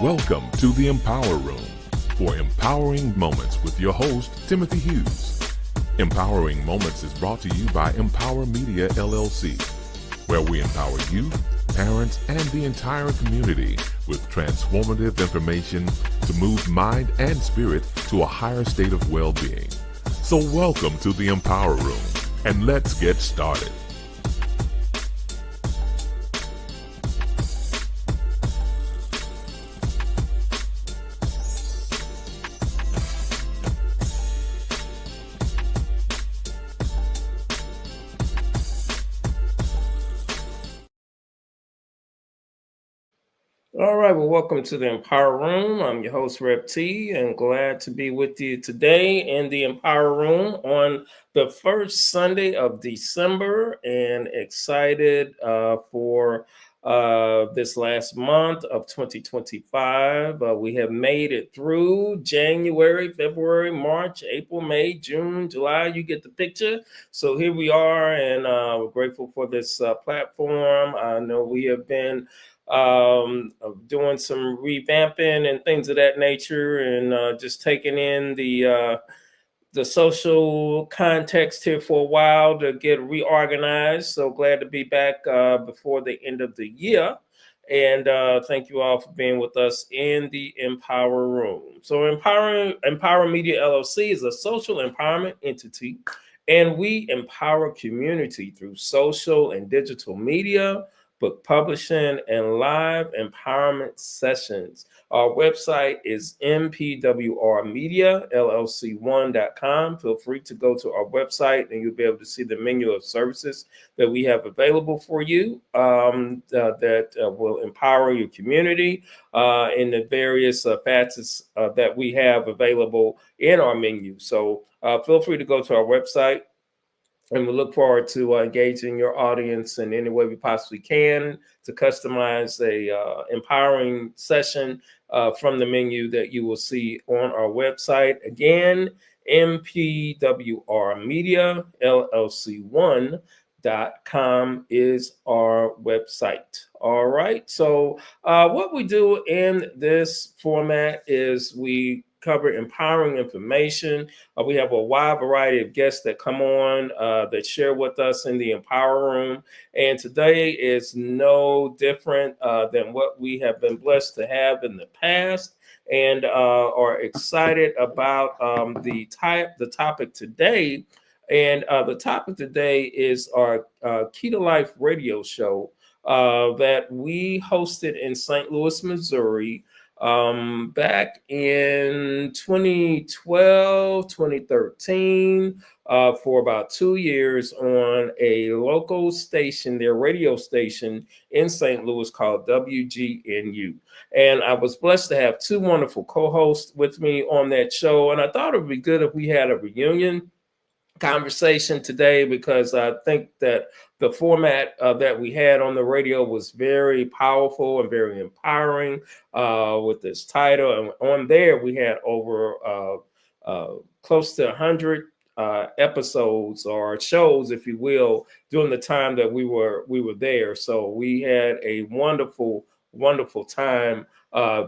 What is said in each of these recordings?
Welcome to the Empower Room for empowering moments with your host, Timothy Hughes. Empowering Moments is brought to you by Empower Media, LLC, where we empower you, parents, and the entire community with transformative information to move mind and spirit to a higher state of well-being. So welcome to the Empower Room, and let's get started. All right, well, welcome to the Empower Room. I'm your host, Rep T, and glad to be with you today in the Empower Room on the first Sunday of December, and excited for this last month of 2025. We have made it through January, February, March, April, May, June, July. You get the picture. So here we are, and we're grateful for this platform. I know we have been of doing some revamping and things of that nature, and just taking in the social context here for a while to get reorganized. So glad to be back before the end of the year. And thank you all for being with us in the Empower Room. So Empower Media LLC is a social empowerment entity, and we empower community through social and digital media, book publishing, and live empowerment sessions. Our website is mpwrmediallc1.com. Feel free to go to our website and you'll be able to see the menu of services that we have available for you that will empower your community in the various facets that we have available in our menu. So feel free to go to our website. And we look forward to engaging your audience in any way we possibly can to customize a empowering session from the menu that you will see on our website. Again, mpwrmediallc1.com is our website. All right. So what we do in this format is we cover empowering information. We have a wide variety of guests that come on that share with us in the Empower Room. And today is no different than what we have been blessed to have in the past, and are excited about the topic today. And the topic today is our Key to Life radio show that we hosted in St. Louis, Missouri, back in 2012, 2013, for about 2 years on a local station, their radio station in St. Louis called WGNU. And I was blessed to have two wonderful co-hosts with me on that show. And I thought it would be good if we had a reunion conversation today, because I think that the format that we had on the radio was very powerful and very empowering with this title. And on there, we had over close to 100 episodes or shows, if you will, during the time that we were there. So we had a wonderful time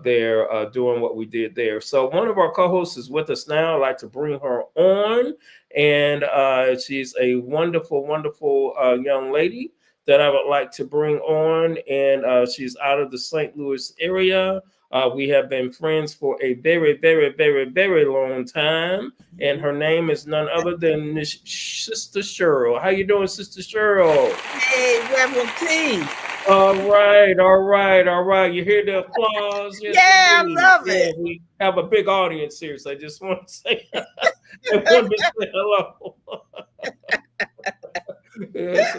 there doing what we did there. So one of our co-hosts is with us now. I'd like to bring her on. And she's a wonderful young lady that I would like to bring on. And she's out of the St. Louis area. We have been friends for a very, very, very, very long time. And her name is none other than Miss Sister Sherill. How you doing, Sister Sherill? Hey, Reverend T. All right. You hear the applause? Yes, yeah, indeed. I love it. We have a big audience here, so I just want to say, hello. Yes,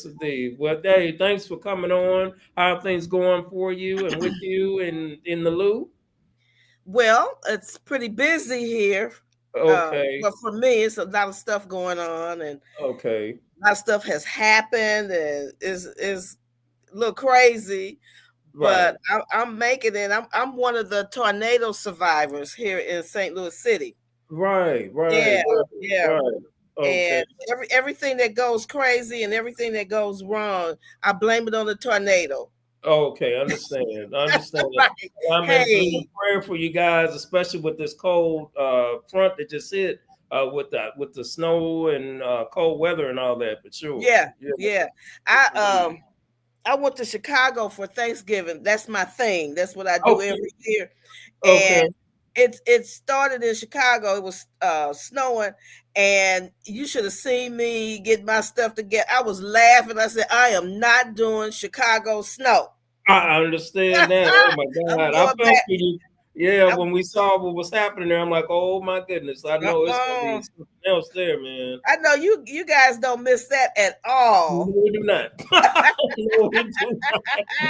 indeed. Well, Dave, thanks for coming on. How are things going for you and with you in the loop? Well, it's pretty busy here. Okay. But for me, it's a lot of stuff going on, and okay, a lot of stuff has happened, and is a little crazy. right. But I'm making it. I'm one of the tornado survivors here in St. Louis City. Right. Yeah. Right. Okay. And everything that goes crazy and everything that goes wrong, I blame it on the tornado. Okay, understand. Right. I'm in Hey, prayer for you guys, especially with this cold front that just hit with the snow and cold weather and all that. For sure. yeah, Yeah. yeah. I went to Chicago for Thanksgiving. That's my thing. That's what I do Okay. every year. And Okay. it started in Chicago. It was snowing, and you should have seen me get my stuff together. I was laughing. I said, I am not doing Chicago snow. I understand that. Oh my I'm God, I going felt back. for you. Yeah, I'm, when we saw what was happening there, I'm like, oh my goodness, I know it's gonna be uh-uh. something else there, man. I know you guys don't miss that at No, all. we do not. No, we do not.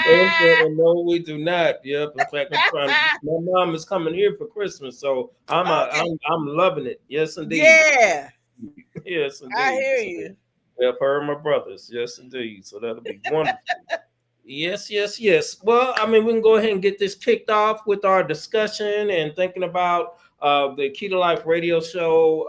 Okay, no, we do not. Yep. In fact, I'm trying. My mom is coming here for Christmas, so Okay. I'm loving it. Yes, indeed. Yeah, Yes, I indeed. hear So, you. yep, her and my brothers. Yes, indeed. So that'll be wonderful. Yes, yes, yes. Well, I mean, we can go ahead and get this kicked off with our discussion and thinking about the Key to Life radio show.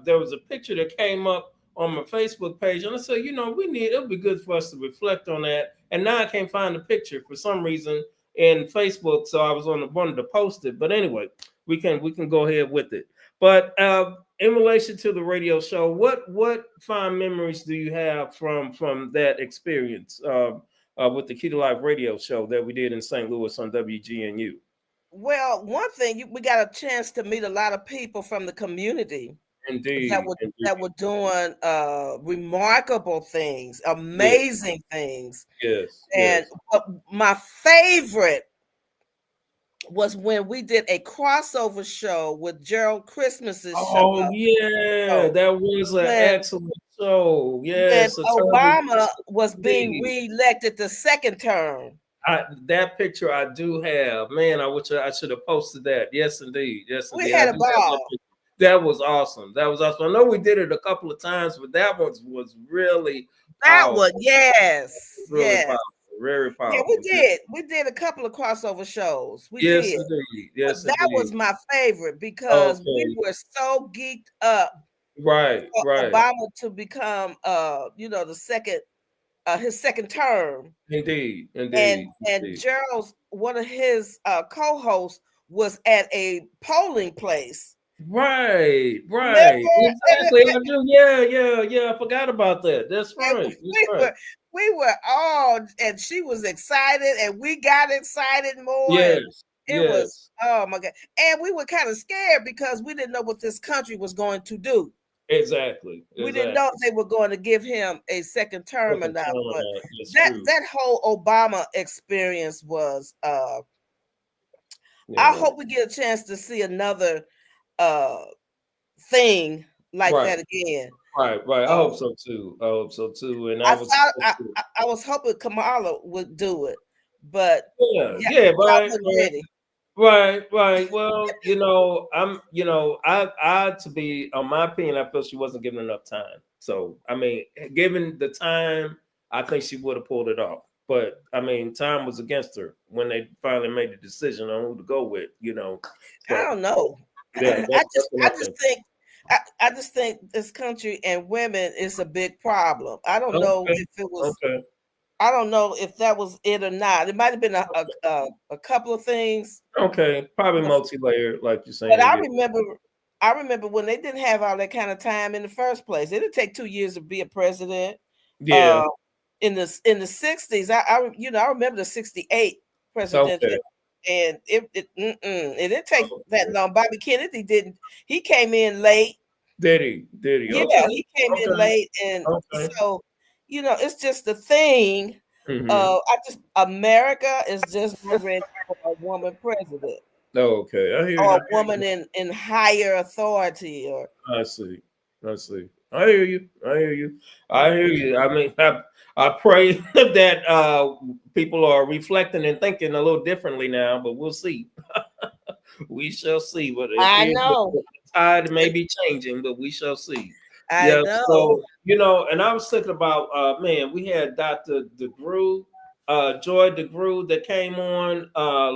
There was a picture that came up on my Facebook page, and I said, it'll be good for us to reflect on that. And now I can't find the picture for some reason in Facebook, so I was wanted to post it. But anyway, we can go ahead with it. But in relation to the radio show, what fond memories do you have from that experience? With the Key to Life radio show that we did in St. Louis on WGNU. Well, one thing we got a chance to meet a lot of people from the community that Indeed, were indeed. that were doing remarkable things, Yes, amazing things. yes, And yes. my favorite was when we did a crossover show with Gerald Christmas's Oh yeah, show that was an when excellent show. when Yes, a terrible Obama was being indeed. reelected the second term. That picture I do have. Man, I wish I should have posted that. Yes, indeed. Yes, We indeed. I had a do have that ball. picture. That was awesome. That was awesome. I know we did it a couple of times, but that one was really That one, powerful. yes, Really yes. powerful. Very Yeah, we powerful. did. We did a couple of crossover shows. We Yes, did. indeed. But Yes, that indeed. was my favorite because we Okay. were so geeked up Right, for right. Obama to become the second his second term. Indeed, And indeed, indeed. Gerald's one of his co-hosts was at a polling place. Right, right. Remember? Exactly. I do. Yeah, yeah, yeah. I forgot about that. That's And right. That's we right. were we were all, and she was excited and we got excited more, and Yes, it was, yes. oh my God. And we were kind of scared because we didn't know what this country was going to do. Exactly. We didn't know Exactly. if they were going to give him a second term or Second not. term on But that. That's that true. that whole Obama experience was I Yeah. hope we get a chance to see another uh thing like Right, that again. right, right. I Uh, hope so too. I hope so too. And I I was thought I was hoping Kamala would do it, but yeah, yeah, yeah, y'all right, wasn't right. ready. Right, right. Well, I to be, on my opinion, I feel she wasn't given enough time. So, I mean, given the time, I think she would have pulled it off. But I mean, time was against her when they finally made the decision on who to go with. I So, don't know. yeah, that's I what I just think. think I just think this country and women is a big problem. I don't know Okay, if it was. okay, I don't know if that was it or not. It might have been a couple of things, okay. Probably but multi-layered, like you're but saying. I Yeah, remember. I remember when they didn't have all that kind of time in the first place. It didn't take 2 years to be a president. yeah. Uh, in the 60s, I remember the 68 presidential, Okay, and it didn't take that okay. long. Bobby Kennedy didn't. He came in late. Did he? Did he? Yeah, Okay, he came in okay, late, and okay. so it's just the thing. Mm-hmm. I just America is just not ready for a woman president Okay, I hear or you. a woman in higher authority or. I see. I see. I hear you. I hear you. I hear you. I mean, I pray that people are reflecting and thinking a little differently now, but we'll see. We shall see. But it I appears that know, the tide may be changing, but we shall see. I Yeah. know. So, and I was thinking about, man, we had Dr. DeGrew, Joy DeGrew that came on,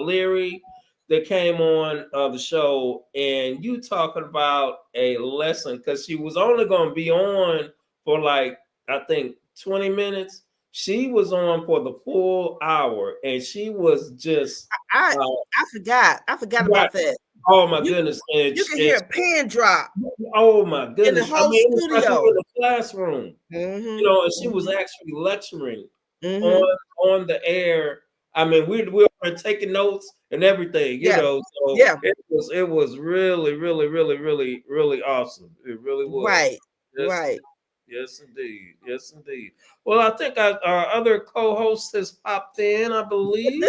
Leary that came on the show, and you talking about a lesson because she was only going to be on for like, I think 20 minutes. She was on for the full hour, and she was just I uh, I forgot right. about that. Oh my You goodness! you can hear a pin drop Oh my in the goodness! I whole mean, it was like we were studio. in a classroom, Mm-hmm. and she was Mm-hmm. actually lecturing Mm-hmm. on the air. I mean, we were taking notes and everything, Yeah. So Yeah. it was really, really, really, really, really awesome. It really was. Right. Yes, Right. yes, indeed. Yes, indeed. Well, I think our other co-host has popped in. I believe.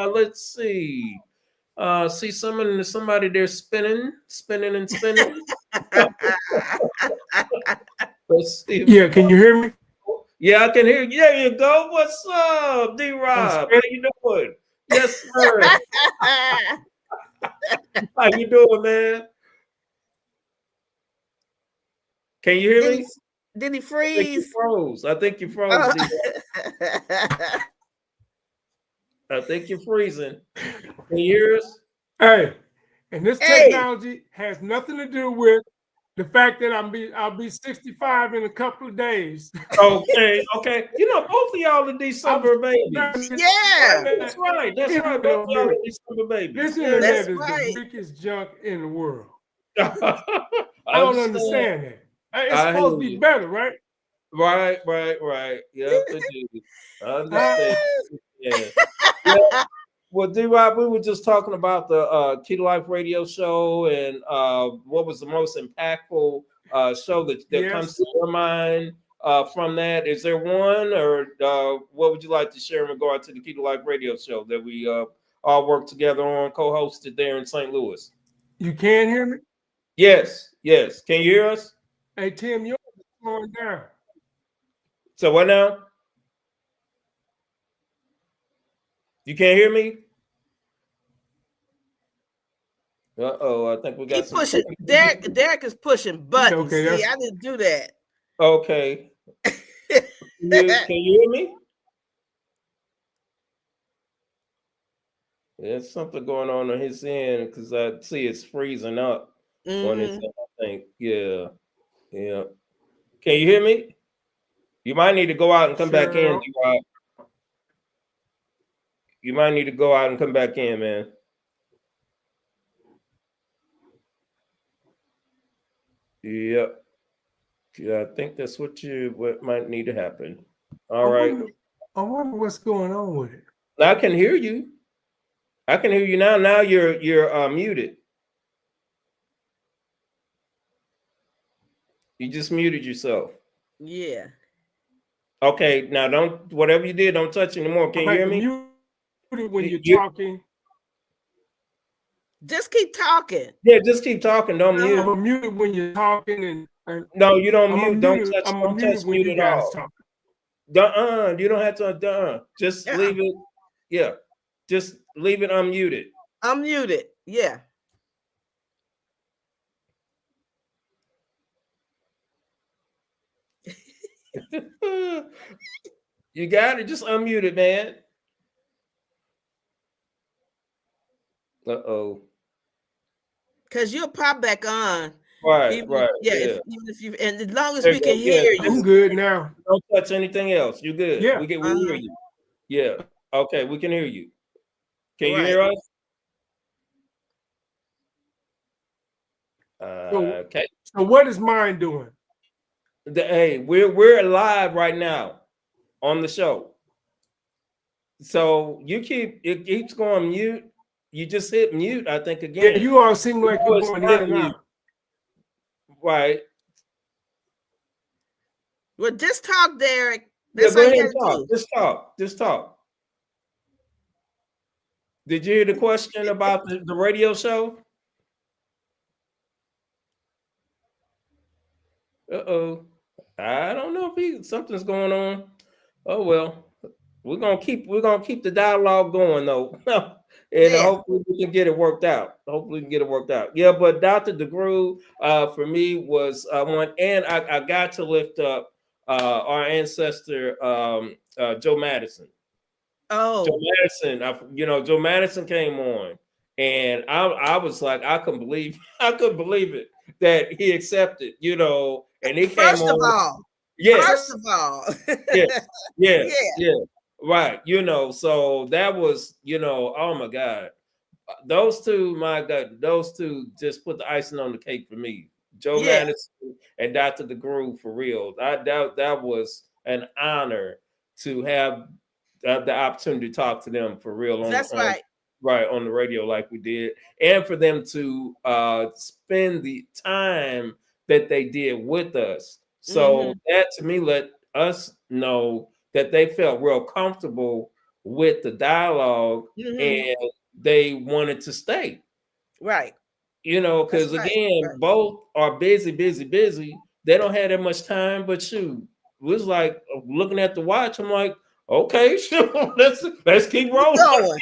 Let's see. See somebody there spinning, spinning, and spinning. Let's see. Yeah, can you hear me? Yeah, I can hear you. There you go. What's up, D I'm Rob? How spinning. you doing? Yes, sir. How you doing, man? Can you hear did me? he did he I think you freeze? froze. I think you froze, Uh, D Rob. I think you're freezing. Can you hear us? Hey, and this hey, technology has nothing to do with the fact that I'll be 65 in a couple of days. Okay, okay. Both of y'all are I was December babies. yeah, That's right. That's right. Both of Internet y'all on are me. December babies. This Yeah. that's internet is the right. weakest junk in the world. I I don't understand. understand that. It's I hear supposed to be you. better, right? Right, right, right. Yep, indeed. I Huh? understand. Yeah. Yeah. Well, D Rob, we were just talking about the Key to Life radio show and what was the most impactful show that comes Yes. to your mind from that. Is there one, or what would you like to share in regard to the Key to Life radio show that we all work together on, co-hosted there in St. Louis? You can hear me? Yes, yes. Can you hear us? Hey, Tim, yours is slowing down. So what now? You can't hear me? Uh-oh, I think we He got some pushing. technical. Derek is pushing buttons. Okay, See, that's I didn't do that. Okay. Can you hear me? There's something going on his end because I see it's freezing up on his Mm-hmm. end, I think. Yeah. Yeah. Can you hear me? You might need to go out and come back in, Sherill. D-Rob. You might need to go out and come back in, man. Yep. Yeah, I think that's what might need to happen. All I right. wonder, I wonder what's going on with it. I can hear you. I can hear you now. Now you're muted. You just muted yourself. Yeah. Okay, now don't whatever you did, don't touch anymore. Can I'm you at hear the me? mute when you're You, talking. Just keep talking. yeah, just keep talking. Don't I'm mute. muted when you're talking, and No, you don't I'm mute. muted. Don't I'm touch muted when mute you at guys all. talk. You don't have to. Just Yeah. leave it. Yeah, just leave it unmuted. I'm muted. Yeah. You got it. Just unmute it, man. Uh-oh. Because you'll pop back on. Right, Even right. Yeah. even if you, and as long as There you we can go. Yeah. hear I'm you. good now. Don't touch anything else. You're good. Yeah. We hear you. Yeah. Okay, we can hear you. Can you Right. hear us? So, Okay. so what is mine doing? Hey, we're live right now on the show. So it keeps going mute. You just hit mute, I think, Yeah, again. you all seem like No, you're it's going in not and mute. out. Right. Well, just talk, Derek. Yeah, That's go all you ahead got and to talk. do. Just talk. Just talk. Did you hear the question about the radio show? Uh-oh. I don't know if something's going on. Oh well. We're gonna keep the dialogue going though. And Yeah. hopefully we can get it worked out. Hopefully we can get it worked out. Yeah, but Dr. DeGrew for me was one, and I got to lift up our ancestor Joe Madison. Joe Oh, Madison, Joe Madison came on, and I was like, I couldn't believe I couldn't believe it that he accepted, and he came first of on. all, First Yes, of all, yes, yes, yeah, yeah. Right. So that was, oh my God. Those two, my God, those two just put the icing on the cake for me. Joe yeah, Madison and Dr. DeGroove, for real. That was an honor to have the opportunity to talk to them for real that's on right. right on the radio like we did, and for them to spend the time that they did with us. So Mm-hmm. that to me let us know that they felt real comfortable with the dialogue Mm-hmm. and they wanted to stay. Right. That's Because right. again, Right. both are busy, busy, busy. They don't have that much time, but shoot, it was like looking at the watch. I'm like, okay, sure, let's keep Keep rolling. going.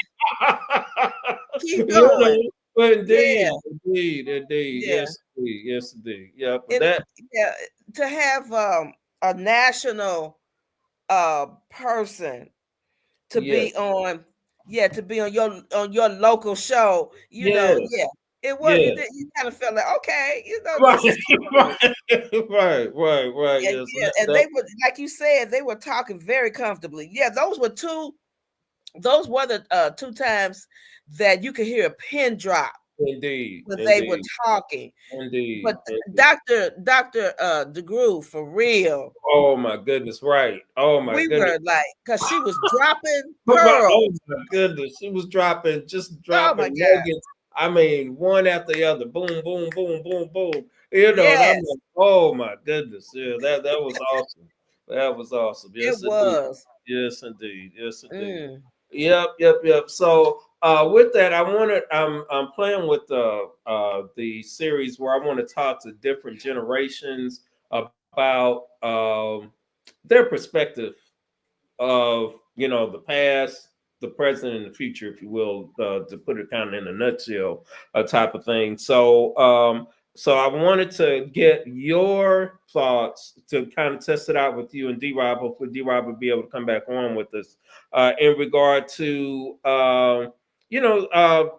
Keep you going. know, but Yeah. indeed, Yeah. yes, indeed, yeah. But And that, yeah, to have a national person to be yes, on, yeah, to be on your local show, yes, yeah, it was, yes, you kind of felt like, okay, right, this is cool. right, And yes, yeah, and they were, like you said, they were talking very comfortably. Yeah, those were the two times that you could hear a pin drop indeed, when they were indeed, talking. indeed, But indeed. Dr. DeGroove, for real, Oh my goodness, right. Oh my we goodness. were like, because she was dropping Oh pearls. my goodness. She was just Oh my dropping God. nuggets. I mean, one after the other. Boom, boom, boom, boom, boom. And I'm Yes, like, oh my goodness. Yeah, that was awesome. That was awesome. it Yes, indeed. was. Yes, indeed. Yes, indeed. Mm. Yep. So with that, I'm playing with the series where I want to talk to different generations about their perspective of the past, the present, and the future, if you will, to put it kind of in a nutshell, type of thing. So I wanted to get your thoughts to kind of test it out with you and D Rob. Hopefully, D Rob will be able to come back on with us in regard to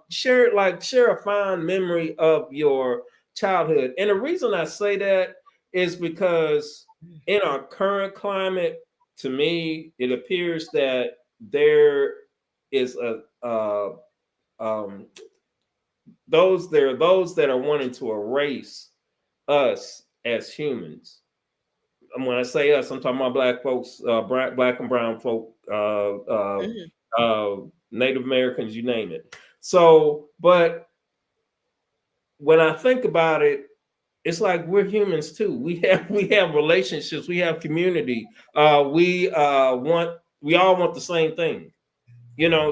share a fond memory of your childhood. And the reason I say that is because in our current climate, to me, it appears that there is um, there are those that are wanting to erase us as humans. And when I say us, I'm talking about black folks, black and brown folk, Mhm. Native Americans, you name it. So, but when I think about it, it's like we're humans too. We have relationships, we have community. We all want the same thing,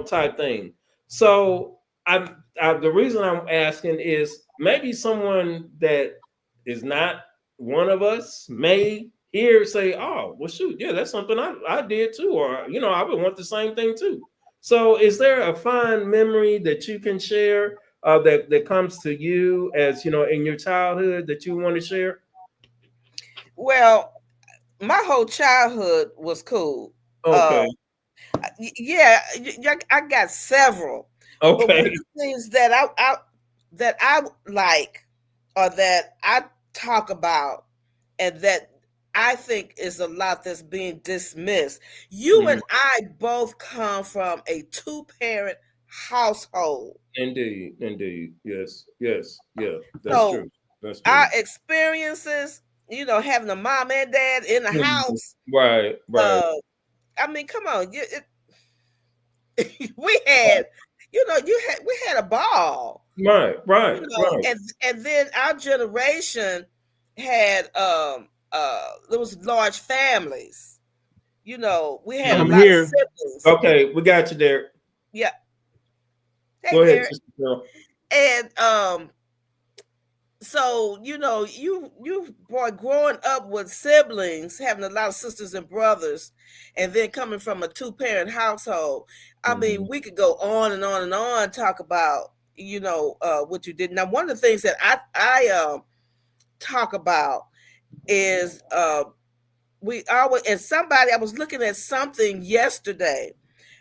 type thing. So the reason I'm asking is maybe someone that is not one of us may hear say, "Oh, well, shoot, yeah, that's something I did too," or I would want the same thing too. So, is there a fond memory that you can share that comes to you as in your childhood that you want to share? Well, my whole childhood was cool. Okay, Yeah, I got several, but one of okay, the things that I like, or that I talk about, and that I think is a lot that's being dismissed. You Mhm. and I both come from a two-parent household, Indeed, yes, yeah, that's so true, that's our true. experiences, having a mom and dad in the Mhm. house. Right. Uh, I mean, come on, we had, we had a ball, Right, right, right. and then our generation had there was large families. We had a I'm Mhm. lot of here. siblings. Okay, we got you there. Yeah. Hey, Go ahead, Derek. Sister Girl. And so you boy, growing up with siblings, having a lot of sisters and brothers, and then coming from a two-parent household. I mean, Mhm. we could go on and on and on, talk about what you did. Now, one of the things that I talk about is we always, and somebody, I was looking at something yesterday,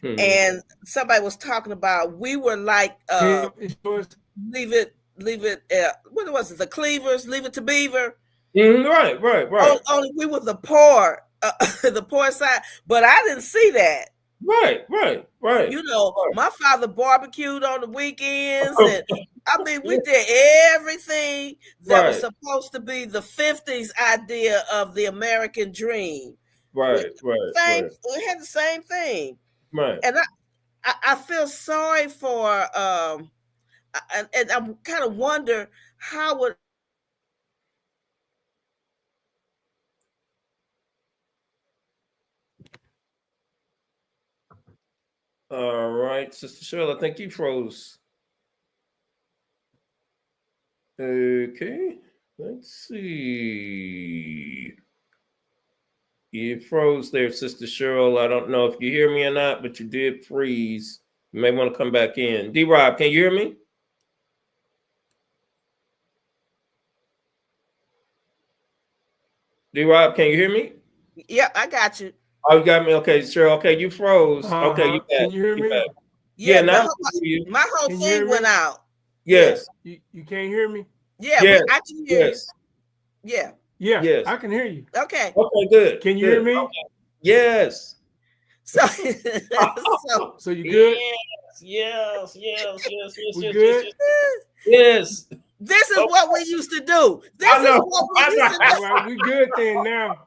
Mhm. and somebody was talking about, we were like It's yours. leave it, what was it, the Cleavers, Leave It to Beaver. Right. Only we were the poor, the poor side. But I didn't see that. Right. You know, my father barbecued on the weekends, and I mean, we did everything that was supposed to be the 50s idea of the American dream. Right. We had the same thing. Right. And I feel sorry for and I kind of wonder how would All right, Sister Sherill, I think you froze. Okay, let's see. You froze there, Sister Sherill. I don't know if you hear me or not, but you did freeze. You may want to come back in. D-Rob, can you hear me? D-Rob, can you hear me? Yeah, I got you. Oh, you got me. Okay, Sherill. Okay, you froze. Okay, you back. Can you hear me? Yeah, now my whole thing went out. Yes. You can't hear me? Yeah, yes. I can hear you. Yeah. Yes. I can hear you. Okay. Okay, good. Can you hear me? Okay. Yes. So, so you good? Yes. We good? Yes. This is what we used to do. This is what we used to do. All right, we good then now.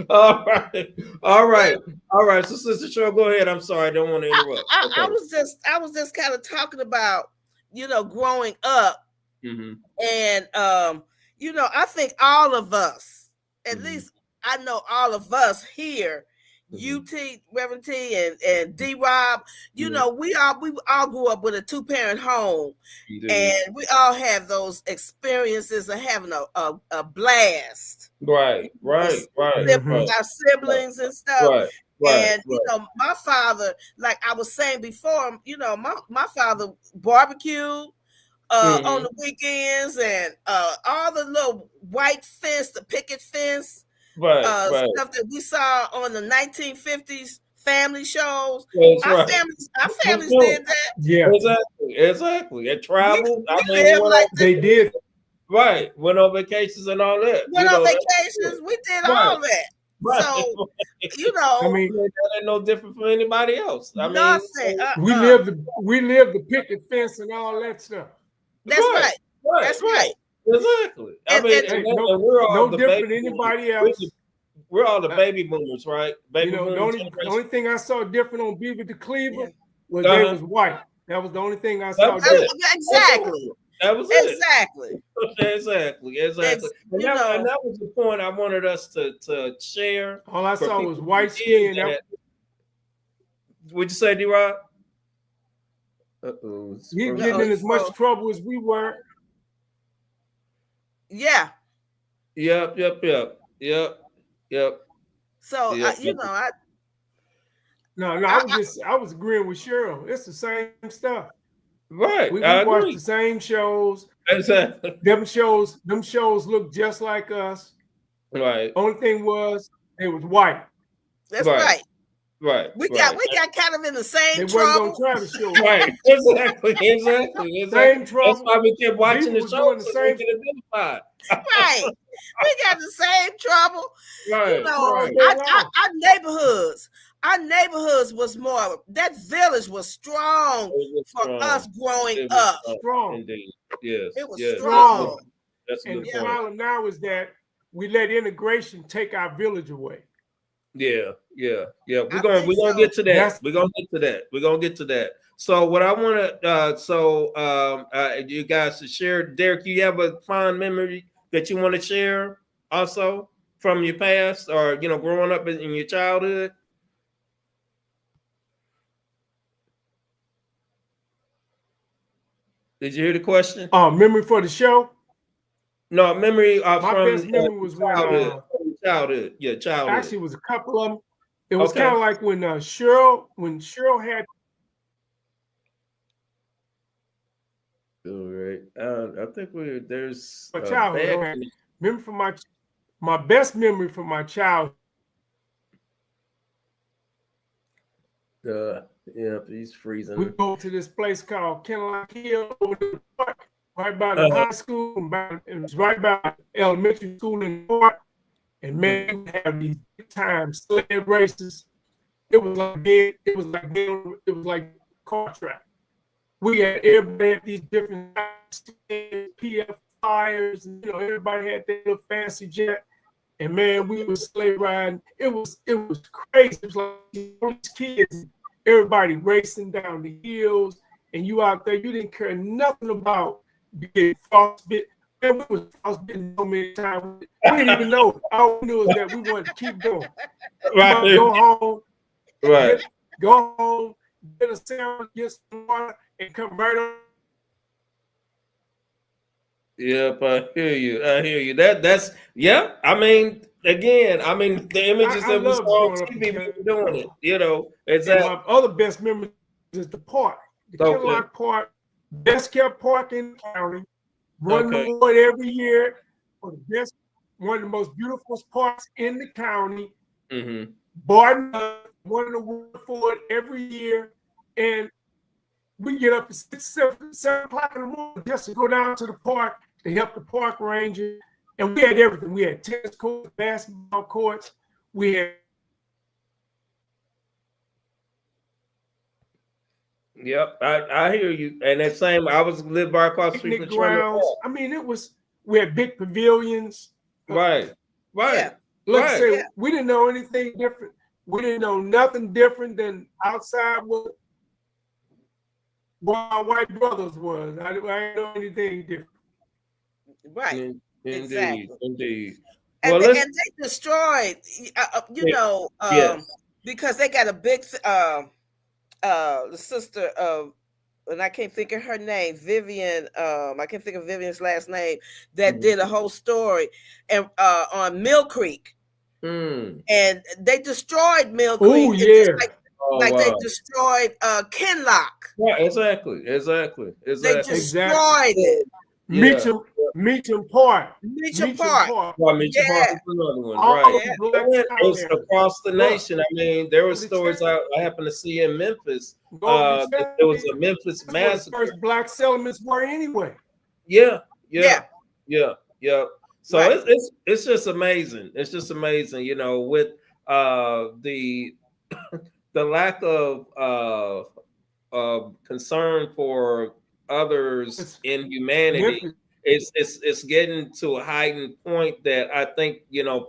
All right. So, Sister Sherill, go ahead. I'm sorry, I don't want to interrupt. I was just kind of talking about, growing up, and I think all of us, at least I know all of us here, UT, Reverend T, and D. Rob, we all grew up with a 2-parent home, and we all have those experiences of having a blast. Right. Our siblings and stuff. And my father, like I was saying before, my father barbecued on the weekends, and all the little white fence, the picket fence. Stuff that we saw on the 1950s family shows. Our families did that. Yeah, exactly. It traveled. They did. Right. Went on vacations and all that. Went on vacations. We did all that. Right. So, I mean, that ain't no different from anybody else. Nothing. We lived the picket fence and all that stuff. That's right. That's right. Exactly. We're all no different than anybody else. We're all the baby boomers, right? The only thing I saw different on Beaver to Cleveland was they was white. That was the only thing I saw different. Exactly. That was it. Exactly. And that was the point I wanted us to share. All I saw was white skin. What'd you say, D-Rob? Uh-oh. He getting in as much trouble as we were. Yeah. Yep. So I was agreeing with Sherill. It's the same stuff. Right. We watched the same shows. Exactly. Them shows look just like us. Right. Only thing was they was white. That's right. Right. We got kind of in the same they trouble. Wasn't gonna try to show right. Exactly. Same trouble. That's why we kept watching the show the so same. we can identify. Right. We got the same trouble. Right. Our neighborhoods was more, that village was strong for us growing up. Strong. Indeed. Yes. It was strong. And the problem now is that we let integration take our village away. Yeah. We're gonna get to that. We're gonna get to that. So what I want to you guys to share, Derek, you have a fond memory that you want to share also from your past, or growing up in your childhood? Did you hear the question? Memory for the show? No, memory my from best memory was childhood. Childhood. Yeah, childhood. Actually, it was a couple of them. It was kind of like when Sherill had. All right. I think there's a childhood. Remember from my best memory from my childhood. Yeah, he's freezing. We go to this place called Kenlock Hill over the park. right by the high school, it was right by elementary school in the park. And man, we have these big time sled races. It was like car track. We had everybody had these different PF flyers, and everybody had their little fancy jet. And man, we was sleigh riding. It was crazy. It was like these kids, everybody racing down the hills, and you out there, you didn't care nothing about getting frostbit. Man, we was frostbitten so many times. We didn't even know. All we knew is that we wanted to keep going. Right. Go home. Right. Go home, get a sandwich, get some water, and come right on. Yep, I hear you. That's yeah. I mean, again, the images that we saw on TV, we were doing it. Exactly. My other best memory is the park, the Kinlock Park, best kept park in the county. Won the award every year for the best, one of the most beautiful parks in the county. Mm-hmm. Barton won an award for it every year, and we get up at 7 o'clock in the morning just to go down to the park to help the park ranger. And we had everything. We had tennis courts, basketball courts. We had. Yep, I hear you. And that same, I lived right across the street from grounds. I mean, we had big pavilions. Right. Yeah. We didn't know anything different. We didn't know nothing different than outside what our white brothers was. I didn't know anything different. Right. Indeed. And, well, and they destroyed, because they got a big, the sister of, and I can't think of her name, Vivian. I can't think of Vivian's last name. That did a whole story and on Mill Creek, and they destroyed Mill Creek. Oh yeah, they destroyed Kinlock. Yeah, exactly. They destroyed it. Meacham Park. Meacham Park. Well, Meacham Park is another one, right? It was across the nation. I mean, there were stories I happened to see in Memphis. There was a Memphis massacre. First black settlements were anyway. Yeah. So it's just amazing. It's just amazing, with the lack of concern for others in humanity. It's getting to a heightened point that I think,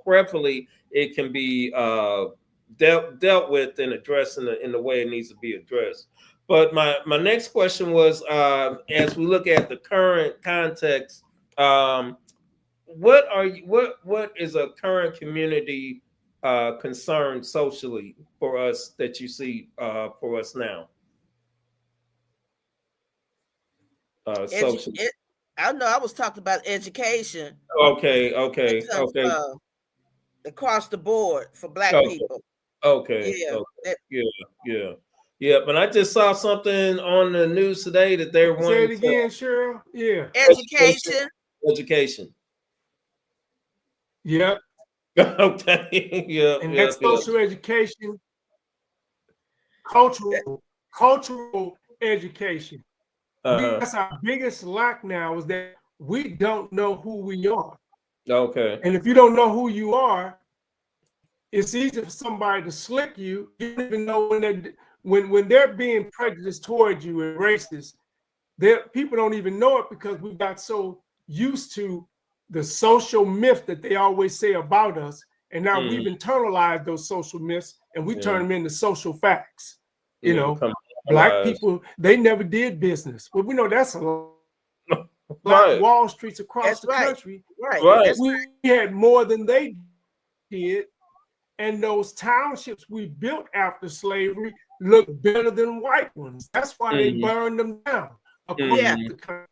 prayerfully it can be dealt with and addressed in the way it needs to be addressed. But my next question was, as we look at the current context, what is a current community concern socially for us that you see for us now? Socially. I know I was talking about education. Okay. Across the board for black people. Okay. Yeah. But I just saw something on the news today that they're wanting. Say it again, Sherill. Yeah. Education. Yep. Okay. Yeah. And that's social education, cultural education. That's our biggest lack now, is that we don't know who we are. Okay. And if you don't know who you are, it's easy for somebody to slick you. You don't even know when they're being prejudiced towards you and racist. People don't even know it because we got so used to the social myth that they always say about us. And now we've internalized those social myths and we turn them into social facts. Black people, they never did business. Well, we know that's a lot. Like Wall Streets across the country. Right. We had more than they did. And those townships we built after slavery look better than white ones. That's why they burned them down. It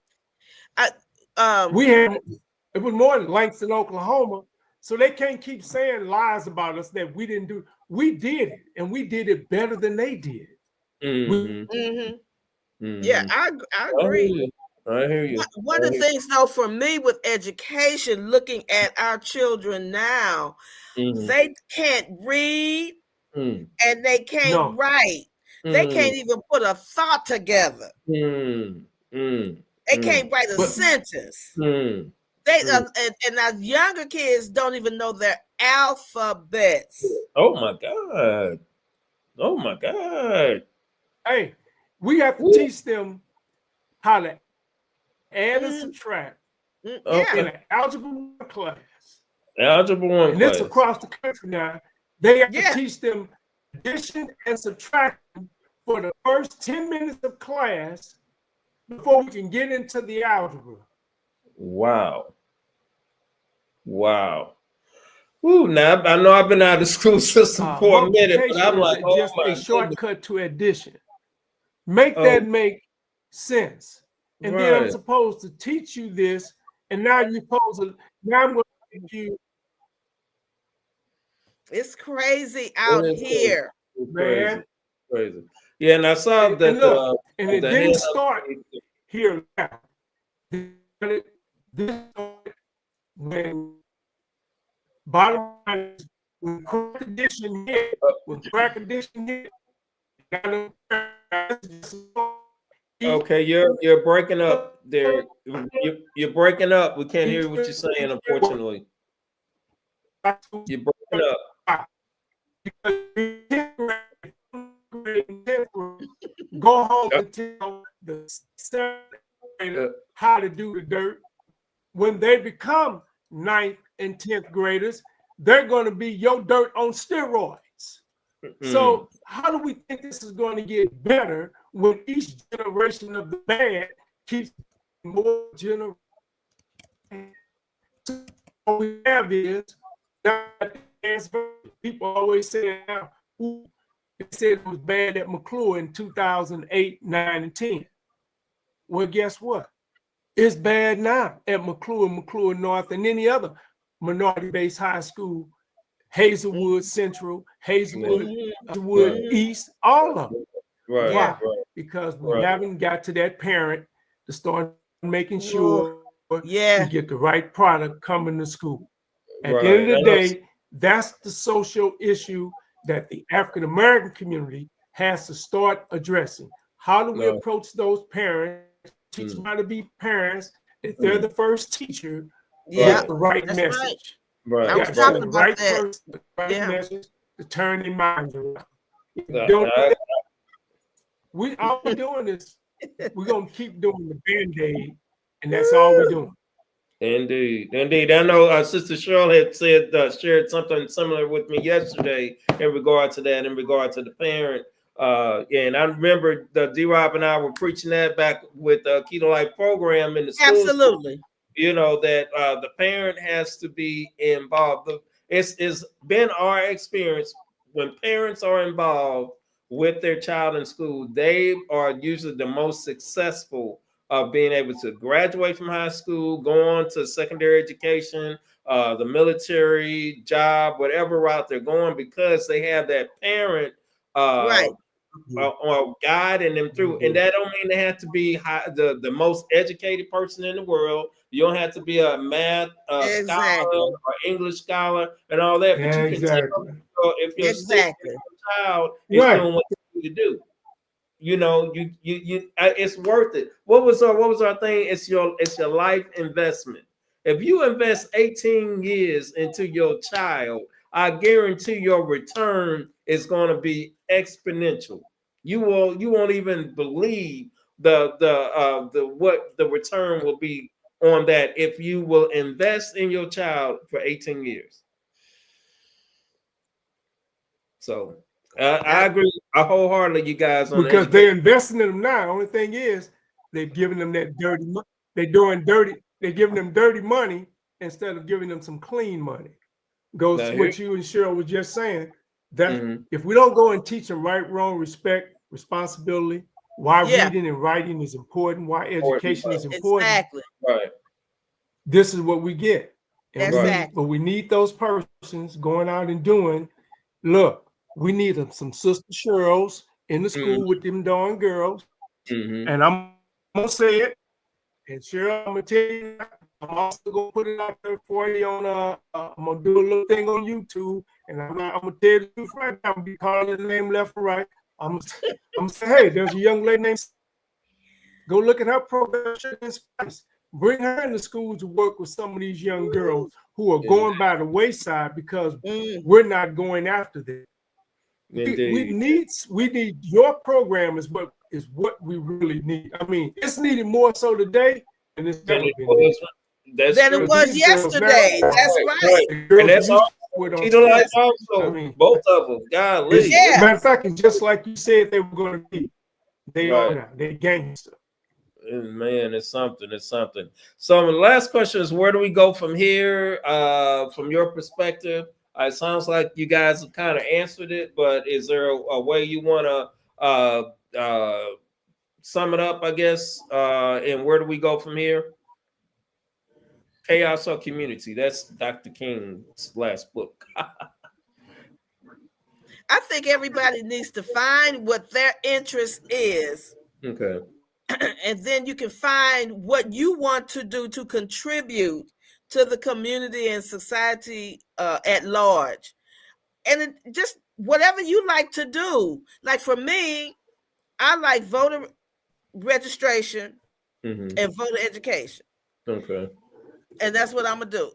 was more in Langston, Oklahoma. So they can't keep saying lies about us that we didn't do. We did it, and we did it better than they did. Yeah, I agree. I hear you. One of the things, though, for me with education, looking at our children now, they can't read and they can't write. They can't even put a thought together. They can't write a sentence. They and our younger kids don't even know their alphabets. Oh my God. Oh my God. Hey, we have to teach them how to add and subtract in an algebra 1 class. Algebra 1 and class. it's across the country now. They have to teach them addition and subtraction for the first 10 minutes of class before we can get into the algebra. Wow. Wow. Ooh, now I know I've been out of the school system for a minute, but I'm like, oh just my a shortcut to addition. Make that make sense. And then I'm supposed to teach you this, and now you're supposed to, now I'm going to teach you. It's crazy out here. Man. Crazy. Yeah, and I saw that and look, and it didn't start here now. This when bottom line, when crack addition hit, okay, you're breaking up there. You're breaking up. We can't hear what you're saying, unfortunately. You're breaking up. Go home and tell the how to do the dirt. When they become 9th and 10th graders, they're going to be your dirt on steroids. So how do we think this is going to get better when each generation of the bad keeps more generations? What we have is, people always say now, they said it was bad at McClure in 2008, 9, and 10. Well, guess what? It's bad now at McClure North, and any other minority-based high school, Hazelwood Central, Hazelwood East, all of them. Why? Because we haven't got to that parent to start making sure we get the right product coming to school. At the end of the day, that's the social issue that the African American community has to start addressing. How do we approach those parents, teach them how to be parents, if they're the first teacher, with the right message? Right. I was talking about that. The right message to turn their minds around. All we're doing is we're gonna keep doing the Band-Aid, and that's all we're doing. Indeed. I know Sister Sherill had said shared something similar with me yesterday in regard to that, in regard to the parent. And I remember D-Rob and I were preaching that back with the Keto Life program in the school. Absolutely. You know, that the parent has to be involved. It's been our experience when parents are involved with their child in school, they are usually the most successful of being able to graduate from high school, go on to secondary education, the military, job, whatever route they're going, because they have that parent or guiding them through. And that don't mean they have to be the most educated person in the world. You don't have to be a math scholar or English scholar and all that. But you can tell if your child is doing what you need to do. You know, you it's worth it. What was our thing? It's your life investment. If you invest 18 years into your child, I guarantee your return is going to be exponential. You won't even believe what the return will be on that if you will invest in your child for 18 years. So I agree wholeheartedly, you guys, on because they're investing in them now. Only thing is, they've given them that dirty money. They're giving them dirty money instead of giving them some clean money. Goes to what you and Sherill were just saying. That if we don't go and teach them right, wrong, respect, responsibility, why reading and writing is important, why education is important. Exactly. Right. This is what we get. Exactly. But we need those persons going out and doing. Look, we need some Sister Sherills in the school with them darn girls. And I'm gonna say it. And Sherill, I'm gonna tell you, I'm also gonna put it out there for you on I'm gonna do a little thing on YouTube, and I'm gonna tell you the truth right now. I'm gonna be calling your name left or right. I'm gonna say, hey, there's a young lady named Go look at her program, Sugar and Spice. Bring her into school to work with some of these young girls who are going by the wayside because we're not going after them. We need your program is what we really need. I mean, it's needed more so today than it's ever been needed. Than it was yesterday. That's right. And that's all. Also, I mean, both of them. Golly. Yeah. Matter of fact, it's just like you said they were going to be. They are now. They gangster. Man, it's something. It's something. So the last question is, where do we go from here? From your perspective, it sounds like you guys have kind of answered it, but is there a way you want to sum it up? I guess. And where do we go from here? Chaos or Community? That's Dr. King's last book. I think everybody needs to find what their interest is. Okay. And then you can find what you want to do to contribute to the community and society at large. And just whatever you like to do. Like for me, I like voter registration and voter education. Okay. And that's what I'm going to do.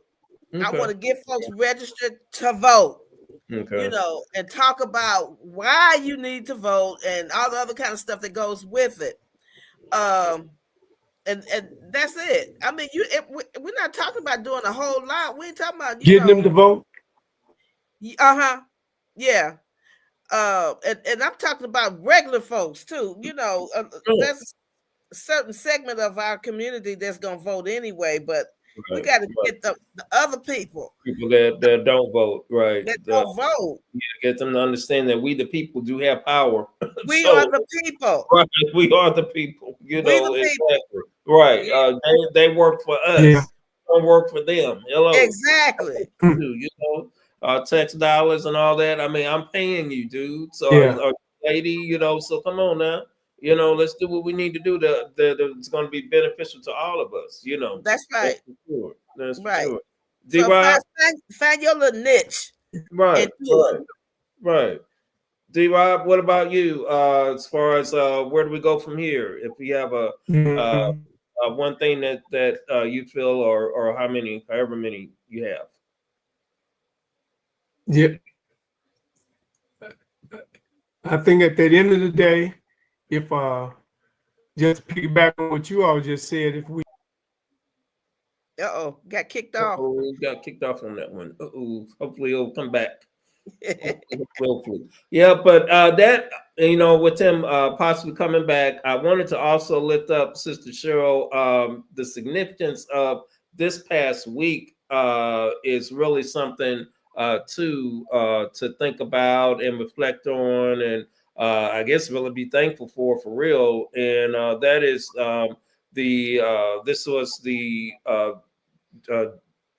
Okay. I want to get folks registered to vote. Okay. You know, and talk about why you need to vote and all the other kind of stuff that goes with it. And that's it. I mean, we're not talking about doing a whole lot. We ain't talking about getting them to vote. Yeah. And I'm talking about regular folks too. You know, that's a certain segment of our community that's gonna vote anyway, but we got to get the other people that don't vote, right? That don't vote. Get them to understand that we, the people, do have power. We are the people. Right, we are the people. You know, exactly. Right. They work for us. Yeah. Don't work for them. Hello. Exactly. You know, tax dollars and all that. I mean, I'm paying you, dude. So, lady, you know. So come on now. You know, let's do what we need to do. It's going to be beneficial to all of us. You know, that's right. That's for sure. That's right. For sure. So find your little niche. Right. Right. D-Rob, what about you? As far as where do we go from here? If we have a one thing that you feel, or however many you have. Yep. I think at the end of the day, if just piggyback on what you all just said, if we got kicked off. Got kicked off on that one. Hopefully it'll come back. Yeah, but that, you know, with him possibly coming back, I wanted to also lift up Sister Sherill. The significance of this past week is really something to think about and reflect on, and I guess really be thankful for real. And that is this was the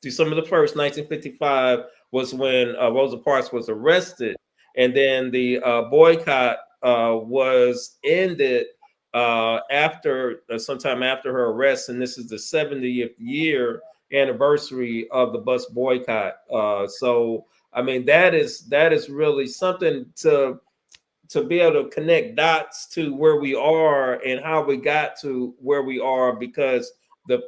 December the 1st, 1955 was when Rosa Parks was arrested, and then the boycott was ended sometime after her arrest, and this is the 70th year anniversary of the bus boycott. So I mean, that is really something to be able to connect dots to where we are and how we got to where we are, because the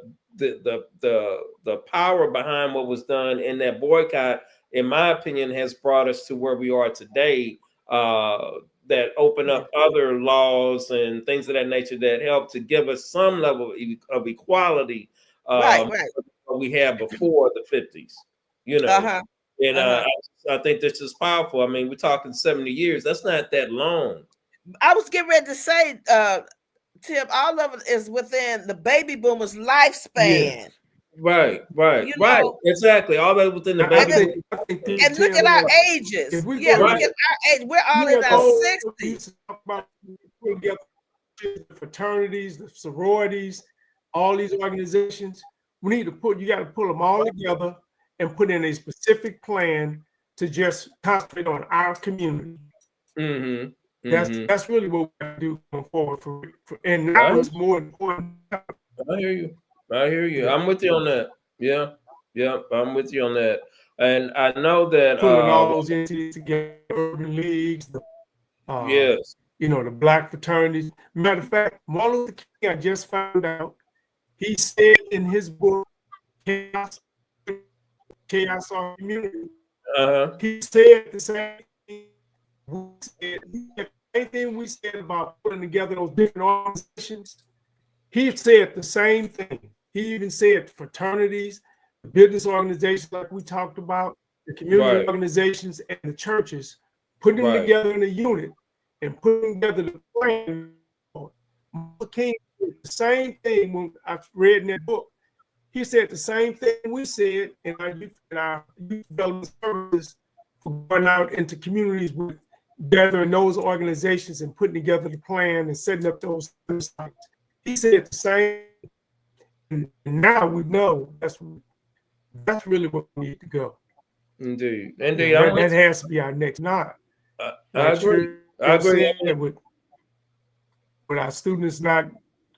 power behind what was done in that boycott, in my opinion, has brought us to where we are today, that open up other laws and things of that nature that help to give us some level of equality right. we had before the 50s, you know. And I think this is powerful. I mean, we're talking 70 years. That's not that long. I was getting ready to say, Tim, all of it is within the baby boomers' lifespan. Yeah. Right. You know, exactly. All that within the baby boomers. And look at our ages. Look at our age. We're all in our 60s. The fraternities, the sororities, all these organizations. You got to pull them all together and put in a specific plan to just concentrate on our community. That's really what we have to do going forward. And now it's more important. I hear you. I'm with you on that. Yeah, I'm with you on that. And I know that pulling all those entities together, urban leagues. Yes. the black fraternities. Matter of fact, Martin Luther King, I just found out, he said in his book, Chaos, Chaos Our Community, Uh-huh. he said the same thing he said the same thing we said about putting together those different organizations. He said the same thing. He even said fraternities, the business organizations like we talked about, the community Right. organizations, and the churches, putting them Right. together in a unit and putting together the plan. Martin King did the same thing when I read in that book. He said the same thing we said in our youth development services for going out into communities with gathering those organizations and putting together the plan and setting up those sites. He said the same, and now we know that's really what we need to go. Indeed. You Indeed. know, that has to be our next. Not I like agree. I Sherill agree. said, with our students not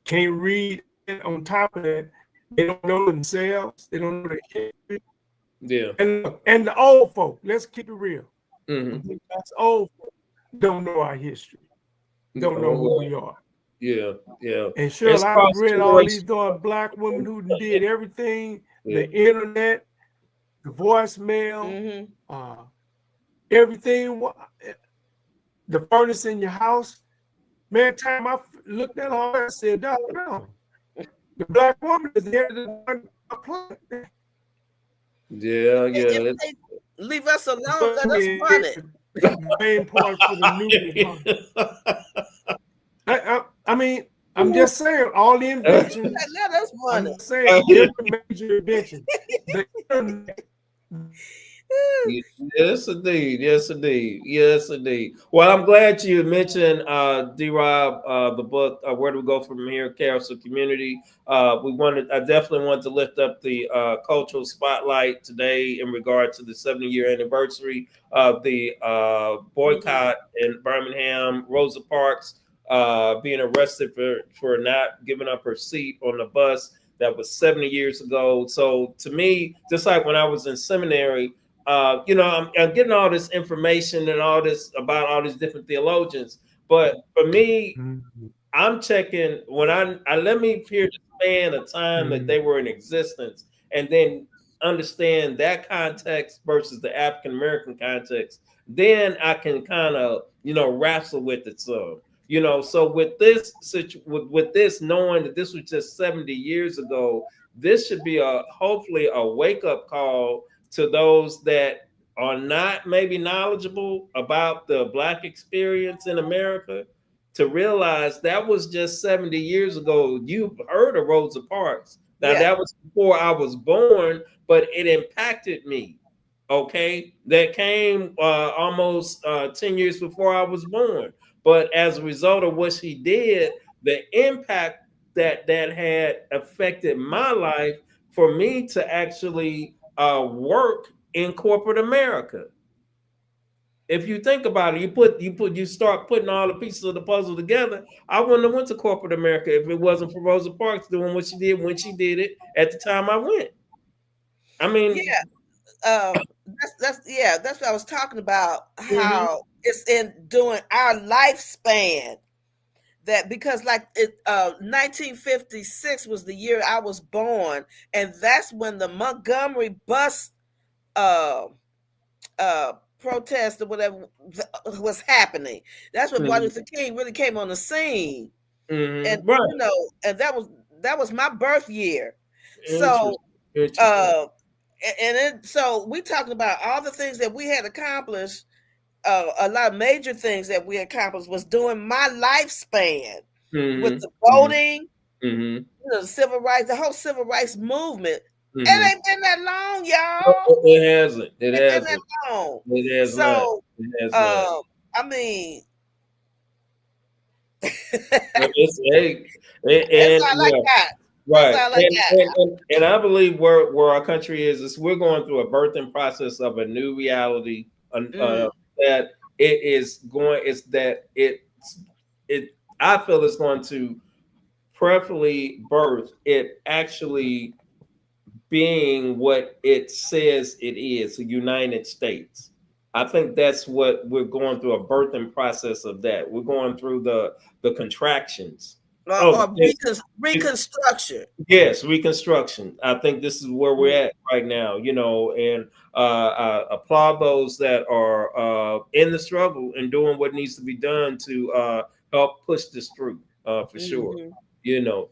can't read. And on top of that, they don't know themselves. They don't know their history. Yeah. And the old folk. Let's keep it real. Mm-hmm. That's old folk don't know our history. Don't know who we are. Yeah. Yeah. And Sherill, It's I've read all these cross-generational. black women who did everything, Yeah. the internet, the voicemail, Mm-hmm. everything, the furnace in your house. Man, time I looked at all that, I said, no, the black woman is the head of the planet. Yeah. Yeah. If they leave us alone, let us run it. The main part for the nuclear bomb. I mean, I'm just saying, all the inventions. Let us run I'm it. saying every major invention. The internet. Yes, indeed. Yes, indeed. Yes, indeed. Well, I'm glad you mentioned D-Rob, the book, Where Do We Go From Here, Chaos of Community. I definitely want to lift up the cultural spotlight today in regard to the 70-year anniversary of the boycott in Birmingham. Rosa Parks being arrested for not giving up her seat on the bus that was 70 years ago. So to me, just like when I was in seminary, I'm getting all this information and all this about all these different theologians. But for me, I'm checking when I let me hear the span of time that they were in existence and then understand that context versus the African American context. Then I can kind of, wrestle with it. So with this knowing that this was just 70 years ago, this should be hopefully a wake-up call to those that are not maybe knowledgeable about the Black experience in America to realize that was just 70 years ago. You've heard of Rosa Parks. Now, that was before I was born, but it impacted me. Okay. That came almost 10 years before I was born. But as a result of what she did, the impact that had affected my life for me to actually work in corporate America. If you think about it, you start putting all the pieces of the puzzle together. I wouldn't have went to corporate America if it wasn't for Rosa Parks doing what she did when she did it at the time I went. I mean, That's what I was talking about. How it's in doing our lifespan. That because 1956 was the year I was born, and that's when the Montgomery bus protest or whatever was happening. That's when Martin Luther King really came on the scene, and right. And that was my birth year. So, so we talking about all the things that we had accomplished. A lot of major things that we accomplished was during my lifespan with the voting, the civil rights, the whole civil rights movement. It ain't been that long, y'all. It hasn't. It hasn't. Been that long. It has So, not. It has not. I mean, that's all I got. Right. That's all I got. And I believe where our country is we're going through a birthing process of a new reality that it is going. It's that it. I feel it's going to prayerfully birth it actually being what it says it is, the United States. I think that's what we're going through, a birthing process of that. We're going through the contractions. Oh, or yes, reconstruction. yes, reconstruction. I think this is where Mm, we're at right now, and I applaud those that are in the struggle and doing what needs to be done to help push this through, for sure. mhm.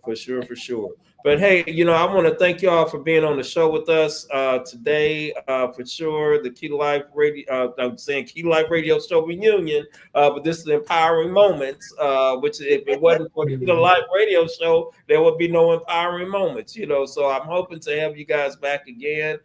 For sure, for sure. But hey, I want to thank y'all for being on the show with us today, for sure. The Key to Life Radio, I'm saying Key to Life Radio Show reunion, but this is Empowering Moments, which if it wasn't for the Key to Life Radio Show, there would be no Empowering Moments, So I'm hoping to have you guys back again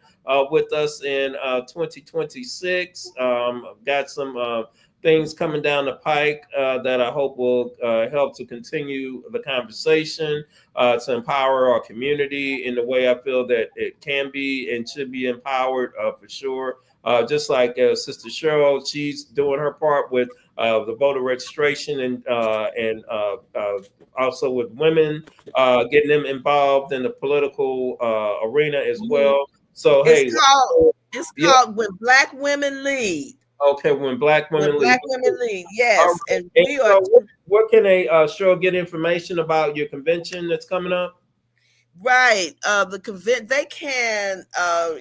with us in 2026. I've got some things coming down the pike that I hope will help to continue the conversation, to empower our community in the way I feel that it can be and should be empowered, for sure. Just like Sister Sherill, she's doing her part with the voter registration and also with women, getting them involved in the political arena as Mhm. well. So It's hey, called it's yeah, called When Black Women Lead. okay, when Black When women lead. Black Women Lead, All yes, right. and And we are what can a show get information about your convention that's coming up? right. The convent they can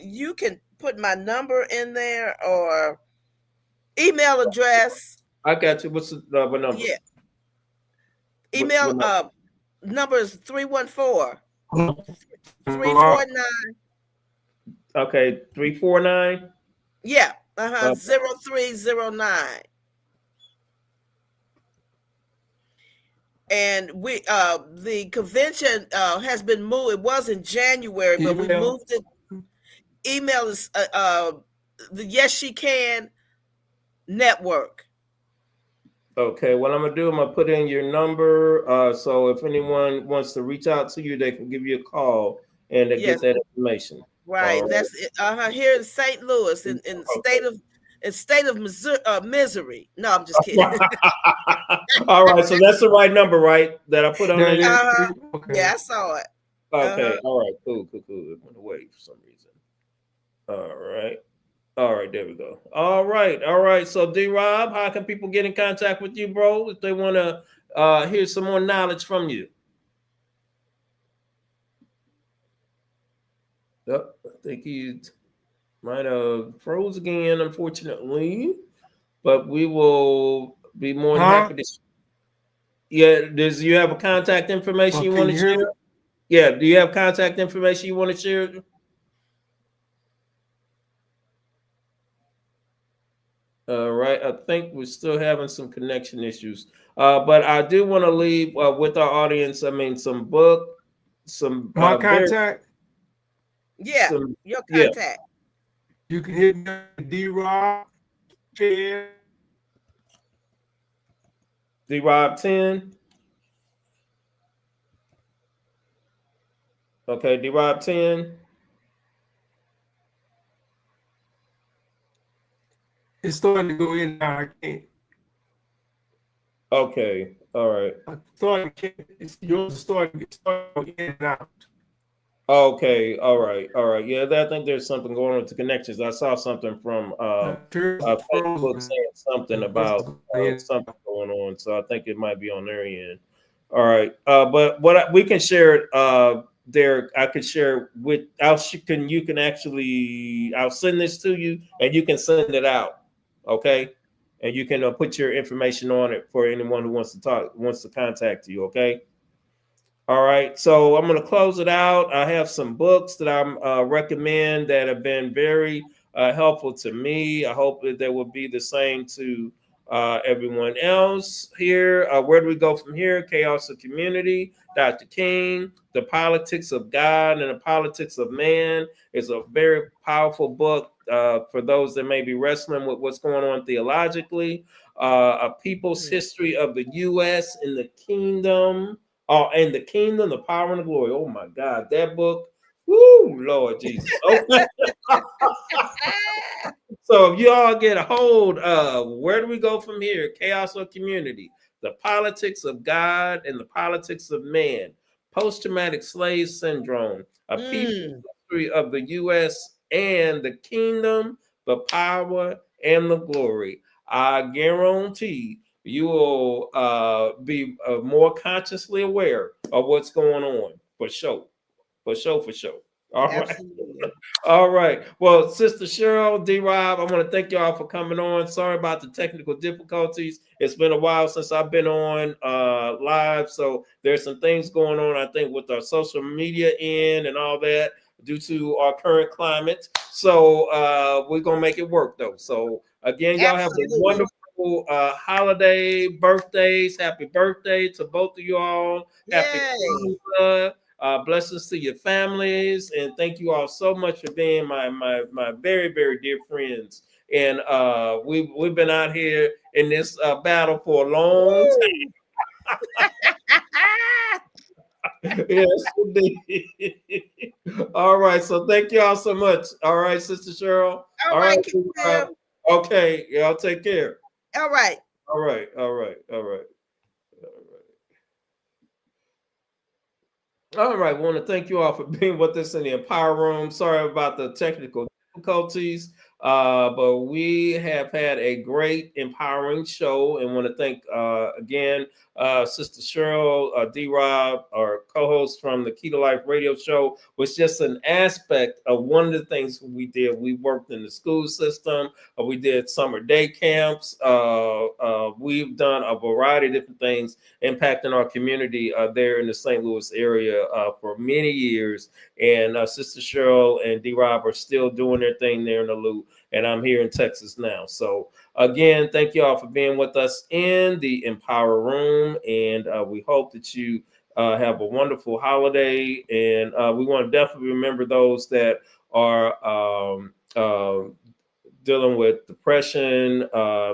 you can put my number in there or email address. I got you. What's the what number? Yeah, What email number? number is 314 Right. 349. Okay, 349. Yeah, 0309. And we the convention has been moved. It was in January, but we Email. moved it. Email is the Yes She Can network. Okay, what I'm gonna do, I'm gonna put in your number. So if anyone wants to reach out to you, they can give you a call and to Yes, get that information. All right. right. That's it. Here in St. Louis, in state of Missouri, misery. No, I'm just kidding. All right, so that's the right number, right? That I put on That there. is uh-huh. okay. Yeah, I saw it. Okay, Uh-huh. all right, cool. It went away for some reason. All right, there we go. All right. So D Rob, how can people get in contact with you, bro, if they want to hear some more knowledge from you? Oh, I think he might have froze again, unfortunately. But we will be more than Huh? happy to. Yeah, does you have a contact information Well, you can want you to hear me? share? Yeah, do you have contact information you want to share? All right, I think we're still having some connection issues, but I do want to leave with our audience. I mean, some My very contact, Yeah, some your yeah, contact. you can hit me at D-Rob, D Rob 10. Okay, D Rob 10. it's starting to go in now. I can't. Okay, all right. I thought it's yours is starting to go in and out. Okay, all right. Yeah, I think there's something going on with the connections. I saw something from Yours is Facebook frozen. saying something Yours is about going in and something out. going on, so I think it might be on their end. All right, but we can share it there. I could share with. You can actually. I'll send this to you, and you can send it out. Okay, and you can put your information on it for anyone who wants to contact you. Okay. All right, so I'm going to close it out. I have some books that I'm recommend that have been very helpful to me. I hope that they will be the same to everyone else here. Where do we go from here? Chaos of Community, Dr. King, The Politics of God and the Politics of Man is a very powerful book for those that may be wrestling with what's going on theologically. A People's History of the U.S. and the Kingdom. Oh, and the kingdom, the power, and the glory. Oh my God, that book. Woo, Lord Jesus. Okay. So if you all get a hold of where do we go from here? Chaos or community? The politics of God and the politics of man. Post-traumatic slave syndrome. A people's Mm. history of the U.S. and the kingdom, the power, and the glory. I guarantee you will be more consciously aware of what's going on, for sure. For sure, for sure. All right. Absolutely. All right. Well, Sister Sherill, D Rob, I want to thank y'all for coming on. Sorry about the technical difficulties. It's been a while since I've been on live. So there's some things going on, I think, with our social media end and all that due to our current climate. So we're going to make it work, though. So again, y'all have a Absolutely. wonderful holiday, birthdays. Happy birthday to both of you all. Happy Yay. Kwanzaa. Blessings to your families, and thank you all so much for being my very, very dear friends. And we've been out here in this battle for a long time. Yes, indeed. All right, so thank you all so much. All right, Sister Sherill. All right, Okay, y'all take care. All right. All right, all right, all right. All right, I want to thank you all for being with us in the Empower Room. Sorry about the technical difficulties, but we have had a great, empowering show, and want to thank again Sister Sherill, D. Rob, our co-host from the Key to Life radio show, was just an aspect of one of the things we did. We worked in the school system. We did summer day camps. We've done a variety of different things impacting our community there in the St. Louis area for many years. And Sister Sherill and D. Rob are still doing their thing there in the loop. And I'm here in Texas now. So again, thank you all for being with us in the Empower Room. And we hope that you have a wonderful holiday. And we want to definitely remember those that are dealing with depression,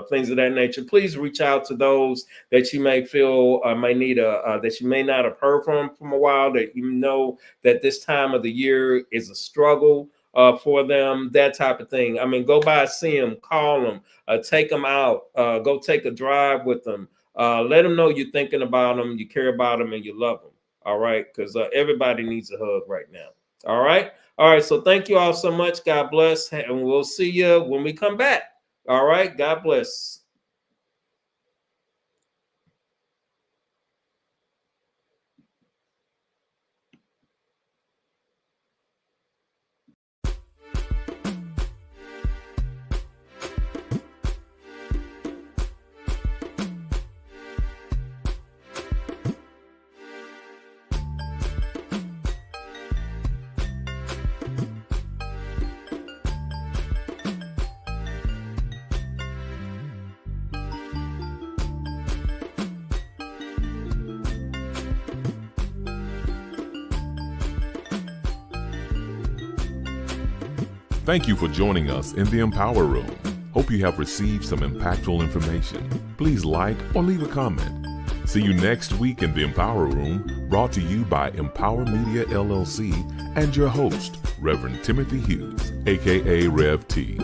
things of that nature. Please reach out to those that you may feel may need that you may not have heard from a while, that you know that this time of the year is a struggle for them, that type of thing. I mean, go by, see them, call them, take them out, go take a drive with them. Let them know you're thinking about them, you care about them, and you love them. All right, because everybody needs a hug right now. All right. All right. So thank you all so much. God bless. And we'll see you when we come back. All right. God bless. Thank you for joining us in the Empower Room. Hope you have received some impactful information. Please like or leave a comment. See you next week in the Empower Room, brought to you by Empower Media LLC and your host, Reverend Timothy Hughes, aka Rev T.